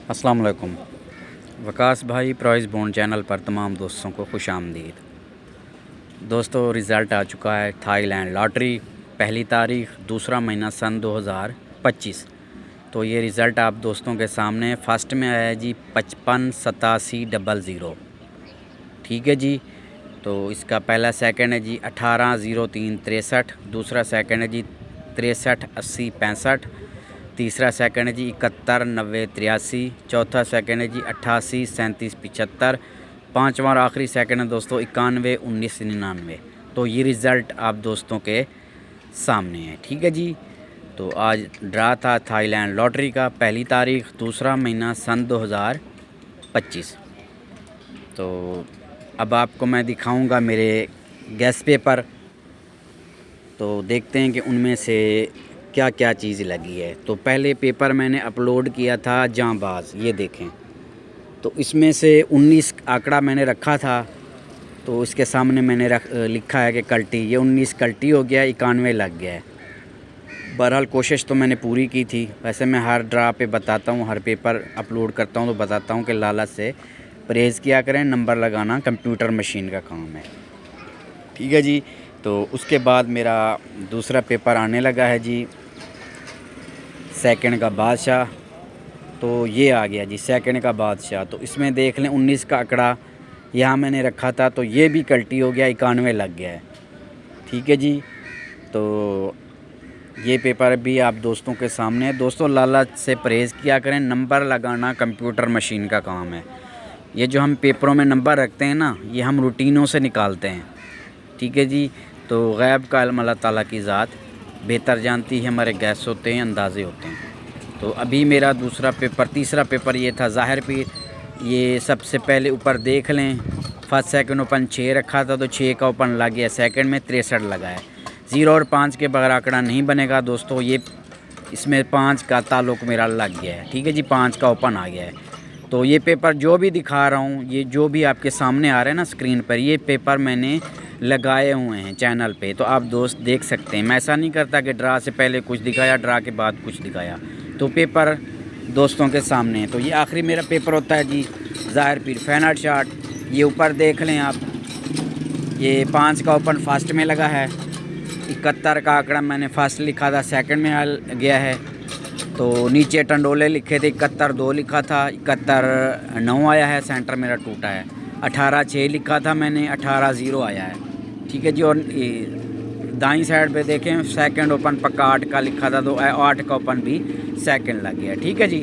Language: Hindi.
अस्सलाम वालेकुम। वकास भाई प्राइस बॉन्ड चैनल पर तमाम दोस्तों को खुश आमदीद। दोस्तों रिज़ल्ट आ चुका है थाईलैंड लॉटरी, पहली तारीख दूसरा महीना सन 2025। तो ये रिज़ल्ट आप दोस्तों के सामने फ़र्स्ट में आया है जी 558700। ठीक है जी। तो इसका पहला सेकंड है जी 180363, दूसरा सेकंड है जी 638065, तीसरा सेकंड है जी 719083, चौथा सेकंड है जी 883775, पाँचवा और आखिरी सेकंड है दोस्तों 911999। तो ये रिज़ल्ट आप दोस्तों के सामने है। ठीक है जी। तो आज ड्रा था थाईलैंड लॉटरी का, पहली तारीख दूसरा महीना सन 2025। तो अब आपको मैं दिखाऊंगा मेरे गैस पेपर, तो देखते हैं कि उनमें से क्या क्या चीज़ लगी है। तो पहले पेपर मैंने अपलोड किया था जांबाज, ये देखें। तो इसमें से 19 आंकड़ा मैंने रखा था, तो इसके सामने मैंने लिखा है कि कल्टी, ये 19 कल्टी हो गया, 91 लग गया है। बहरहाल कोशिश तो मैंने पूरी की थी। वैसे मैं हर ड्रा पे बताता हूँ, हर पेपर अपलोड करता हूँ तो बताता हूँ कि लालच से परहेज़ किया करें, नंबर लगाना कंप्यूटर मशीन का काम है। ठीक है जी। तो उसके बाद मेरा दूसरा पेपर आने लगा है जी, सेकंड का बादशाह। तो ये आ गया जी सेकंड का बादशाह। तो इसमें देख लें 19 का आंकड़ा यहाँ मैंने रखा था, तो ये भी कल्टी हो गया, 91 लग गया है। ठीक है जी। तो ये पेपर भी आप दोस्तों के सामने है। दोस्तों लालच से परहेज़ किया करें, नंबर लगाना कंप्यूटर मशीन का काम है। ये जो हम पेपरों में नंबर रखते हैं ना, ये हम रूटीनों से निकालते हैं। ठीक है जी। तो गैब का इल्म अल्लाह ताला की ज़ात बेहतर जानती है, हमारे गैस होते हैं, अंदाज़े होते हैं। तो अभी मेरा तीसरा पेपर ये था ज़ाहिर पीर। ये सबसे पहले ऊपर देख लें, फर्स्ट सेकंड ओपन 6 रखा था, तो 6 का ओपन लग गया, सेकंड में 63 लगा है। 0 और 5 के बगैर आंकड़ा नहीं बनेगा दोस्तों। ये इसमें 5 का ताल्लुक़ मेरा लग गया है। ठीक है जी, 5 का ओपन आ गया है। तो ये पेपर जो भी दिखा रहा हूँ, ये जो भी आपके सामने आ रहे हैं ना स्क्रीन पर, ये पेपर मैंने लगाए हुए हैं चैनल पे, तो आप दोस्त देख सकते हैं। मैं ऐसा नहीं करता कि ड्रा से पहले कुछ दिखाया, ड्रा के बाद कुछ दिखाया। तो पेपर दोस्तों के सामने है। तो ये आखिरी मेरा पेपर होता है जी ज़ाहिर पीर फैनर्ट शार्ट। ये ऊपर देख लें आप, ये 5 का ओपन फर्स्ट में लगा है, 71 का आंकड़ा मैंने फर्स्ट लिखा था, सेकंड में आ गया है। तो नीचे टंडोले लिखे थे, 71-2 लिखा था, 71-9 आया है, सेंटर मेरा टूटा है। 18-6 लिखा था मैंने, 18-0 आया है। ठीक है जी। और दाईं साइड पे देखें, सेकंड ओपन पक्का 8 का लिखा था, तो 8 का ओपन भी सेकंड लग गया। ठीक है जी।